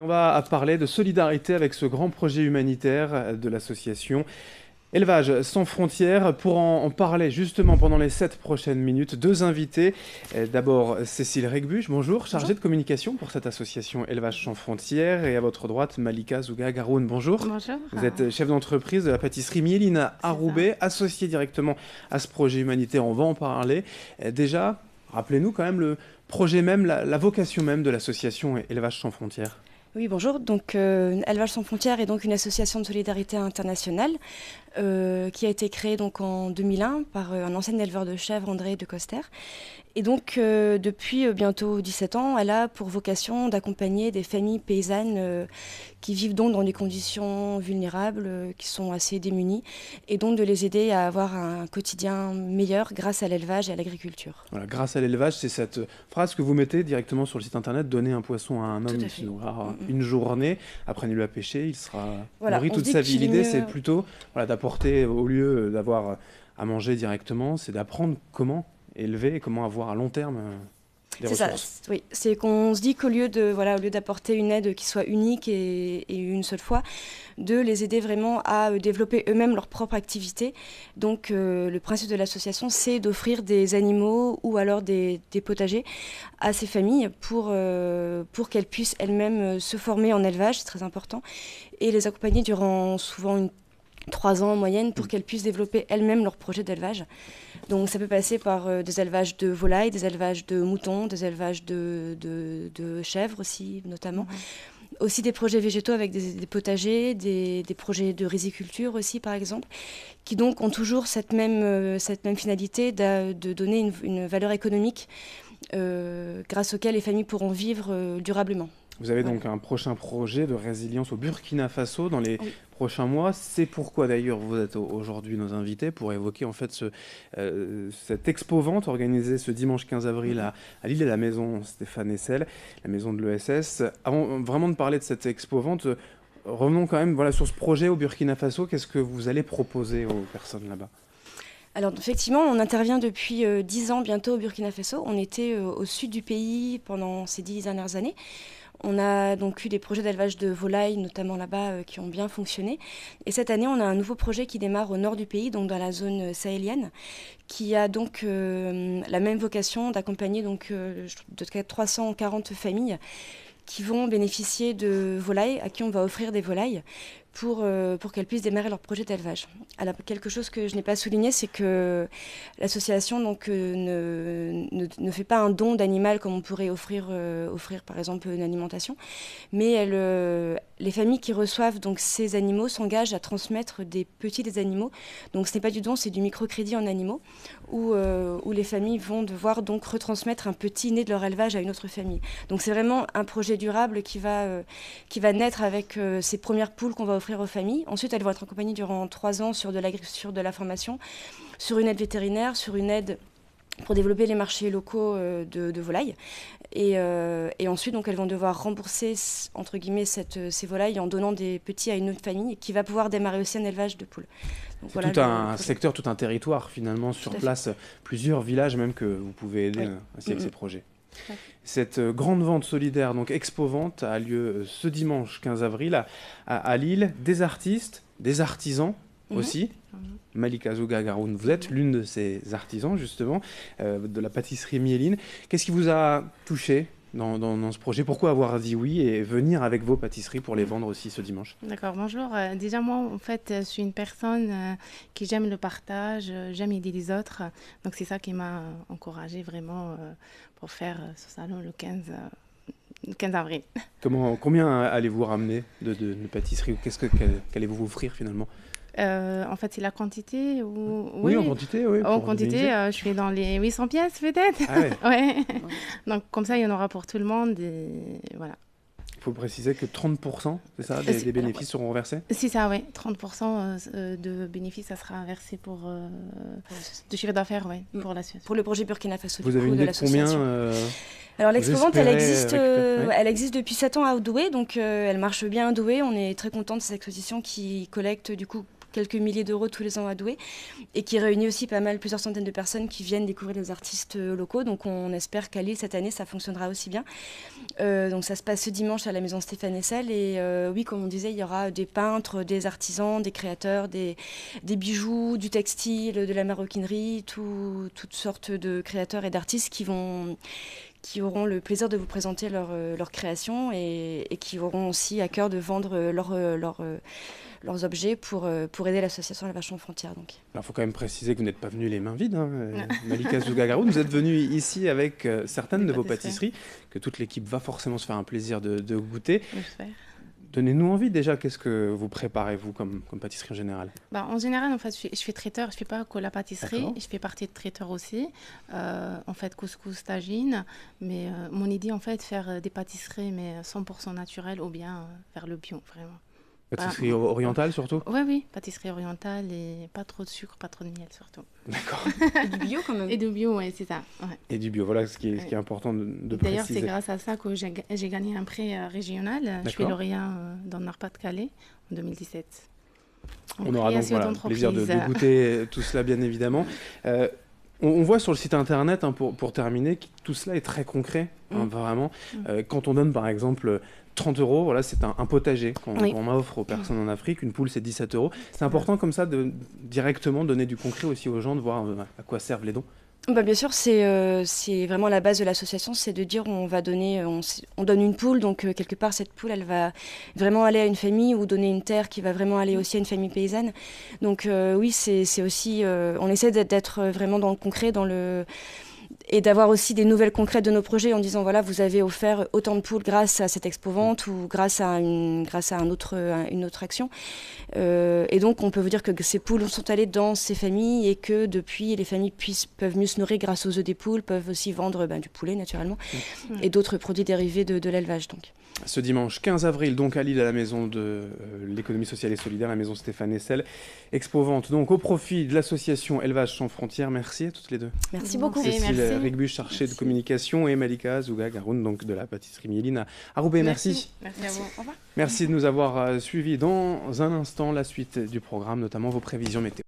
On va parler de solidarité avec ce grand projet humanitaire de l'association Élevage sans frontières. Pour en parler justement pendant les 7 prochaines minutes, deux invités. D'abord Cécile Regbuch, bonjour, chargée de communication pour cette association Élevage sans frontières. Et à votre droite, Malika Zouga-Garoun, bonjour. Bonjour. Vous êtes chef d'entreprise de la pâtisserie Mieline à Roubaix, associée directement à ce projet humanitaire. On va en parler. Déjà, rappelez-nous quand même le projet même, la vocation même de l'association Élevage sans frontières. Oui, bonjour. Donc, Élevage sans frontières est donc une association de solidarité internationale qui a été créée donc en 2001 par un ancien éleveur de chèvres, André de Coster. Et donc, depuis bientôt 17 ans, elle a pour vocation d'accompagner des familles paysannes qui vivent donc dans des conditions vulnérables, qui sont assez démunies, et donc de les aider à avoir un quotidien meilleur grâce à l'élevage et à l'agriculture. Voilà, grâce à l'élevage, c'est cette phrase que vous mettez directement sur le site internet, donner un poisson à un homme qui aura une journée, apprenez-le à pêcher, il sera nourri toute sa vie. L'idée, c'est plutôt d'apporter, au lieu d'avoir à manger directement, c'est d'apprendre comment élever et comment avoir à long terme des ressources. Ça, oui. C'est qu'on se dit qu'au lieu d'apporter une aide qui soit unique et une seule fois, de les aider vraiment à développer eux-mêmes leur propre activité. Donc le principe de l'association, c'est d'offrir des animaux ou alors des potagers à ces familles pour qu'elles puissent elles-mêmes se former en élevage, c'est très important, et les accompagner durant souvent 3 ans en moyenne pour qu'elles puissent développer elles-mêmes leur projet d'élevage. Donc ça peut passer par des élevages de volailles, des élevages de moutons, des élevages de chèvres aussi notamment. Aussi des projets végétaux avec des potagers, des projets de riziculture aussi par exemple, qui donc ont toujours cette même finalité de donner une valeur économique grâce auquel les familles pourront vivre durablement. Vous avez donc un prochain projet de résilience au Burkina Faso dans les prochains mois. C'est pourquoi d'ailleurs vous êtes aujourd'hui nos invités pour évoquer en fait cette expo-vente organisée ce dimanche 15 avril à Lille, à la maison Stéphane Hessel, la maison de l'ESS. Avant vraiment de parler de cette expo-vente, revenons quand même sur ce projet au Burkina Faso. Qu'est-ce que vous allez proposer aux personnes là-bas ? Alors effectivement, on intervient depuis 10 ans bientôt au Burkina Faso. On était au sud du pays pendant ces 10 dernières années. On a donc eu des projets d'élevage de volailles, notamment là-bas, qui ont bien fonctionné. Et cette année, on a un nouveau projet qui démarre au nord du pays, donc dans la zone sahélienne, qui a donc la même vocation d'accompagner donc de 340 familles qui vont bénéficier de volailles, à qui on va offrir des volailles pour qu'elles puissent démarrer leur projet d'élevage. Alors, quelque chose que je n'ai pas souligné, c'est que l'association donc, ne fait pas un don d'animal comme on pourrait offrir par exemple une alimentation, mais les familles qui reçoivent donc, ces animaux s'engagent à transmettre des animaux. Donc ce n'est pas du don, c'est du microcrédit en animaux, où les familles vont devoir donc retransmettre un petit né de leur élevage à une autre famille. Donc c'est vraiment un projet durable qui va naître avec ces premières poules qu'on va offrir aux familles. Ensuite, elles vont être accompagnées durant 3 ans sur de l'agriculture, de la formation, sur une aide vétérinaire, sur une aide pour développer les marchés locaux de volailles. Et ensuite, donc, elles vont devoir rembourser, entre guillemets, ces volailles en donnant des petits à une autre famille qui va pouvoir démarrer aussi un élevage de poules. Donc, c'est tout un secteur, tout un territoire finalement sur place, plusieurs villages même que vous pouvez aider ainsi avec ces projets. Ouais. Cette grande vente solidaire, donc Expo-Vente, a lieu ce dimanche 15 avril à Lille. Des artistes, des artisans aussi. Malika Zouga-Garoun, vous êtes l'une de ces artisans justement, de la pâtisserie Mieline. Qu'est-ce qui vous a touché dans ce projet? Pourquoi avoir dit oui et venir avec vos pâtisseries pour les vendre aussi ce dimanche? D'accord, bonjour. Déjà moi, en fait, je suis une personne qui j'aime le partage, j'aime aider les autres. Donc c'est ça qui m'a encouragée vraiment pour faire ce salon le 15 avril. Combien allez-vous ramener de pâtisseries? Qu'allez-vous vous offrir finalement? En fait, c'est la quantité ou... Oui, en quantité, oui. En quantité, je suis dans les 800 pièces peut-être. Ah ouais. Ouais. Donc comme ça, il y en aura pour tout le monde et voilà. Il faut préciser que 30%, c'est ça, des bénéfices seront reversés? C'est ça, oui. 30% de bénéfices, ça sera versé pour de chiffre d'affaires, oui, pour l'association. Pour le projet Burkina Faso. Vous avez une idée de combien Alors l'expo-vente, elle existe depuis 7 ans à Douai, donc elle marche bien à Douai. On est très content de cette exposition qui collecte du coup quelques milliers d'euros tous les ans à Douai et qui réunit aussi plusieurs centaines de personnes qui viennent découvrir les artistes locaux. Donc on espère qu'à Lille cette année ça fonctionnera aussi bien. Donc ça se passe ce dimanche à la maison Stéphane Hessel et oui, comme on disait, il y aura des peintres, des artisans, des créateurs, des bijoux, du textile, de la maroquinerie, toutes sortes de créateurs et d'artistes qui auront le plaisir de vous présenter leur création et qui auront aussi à cœur de vendre leurs objets pour aider l'association Élevage sans frontières. Donc. Alors, il faut quand même préciser que vous n'êtes pas venu les mains vides, hein, Malika Zouga-Garoun. Vous êtes venu ici avec certaines de vos pâtisseries, que toute l'équipe va forcément se faire un plaisir de goûter. J'espère. Donnez-nous envie déjà, qu'est-ce que vous préparez, vous, comme pâtisserie en général? En général, en fait, je suis traiteur, je ne fais pas que la pâtisserie, D'accord. je fais partie de traiteur aussi. En fait, couscous, tagine, mais mon idée, en fait, faire des pâtisseries, mais 100% naturelles ou bien faire le bio, vraiment. Pâtisserie orientale, surtout? Oui, pâtisserie orientale et pas trop de sucre, pas trop de miel, surtout. D'accord. Et du bio, quand même. Et du bio, oui, c'est ça. Ouais. Et du bio, voilà ce qui est important de D'ailleurs, préciser. c'est grâce à ça que j'ai gagné un prix régional. Je suis lauréat dans le Nord-Pas-de-Calais en 2017. On aura donc le plaisir de goûter tout cela, bien évidemment. On voit sur le site internet, hein, pour terminer, que tout cela est très concret, hein, vraiment. Quand on donne, par exemple, 30 €, voilà, c'est un potager qu'on offre aux personnes en Afrique. Une poule, c'est 17 €. C'est important comme ça de directement donner du concret aussi aux gens, de voir à quoi servent les dons. Bien sûr, c'est vraiment la base de l'association, c'est de dire on donne une poule, donc quelque part cette poule elle va vraiment aller à une famille ou donner une terre qui va vraiment aller aussi à une famille paysanne. Donc oui, c'est aussi, on essaie d'être vraiment dans le concret, et d'avoir aussi des nouvelles concrètes de nos projets en disant voilà, vous avez offert autant de poules grâce à cette expo-vente ou grâce à une autre action. Et donc on peut vous dire que ces poules sont allées dans ces familles et que depuis les familles peuvent mieux se nourrir grâce aux œufs des poules, peuvent aussi vendre du poulet naturellement et d'autres produits dérivés de l'élevage. Donc. Ce dimanche 15 avril, donc à Lille, à la maison de l'économie sociale et solidaire, la maison Stéphane Hessel. Expo-vente donc au profit de l'association Élevage sans frontières. Merci à toutes les deux. Merci beaucoup. Cécile Rigbusch, chargée de communication, et Malika Zouga-Garoun, donc de la pâtisserie Mieline à Roubaix. Merci. Merci à vous. Au revoir. Merci de nous avoir suivis. Dans un instant, la suite du programme, notamment vos prévisions météo.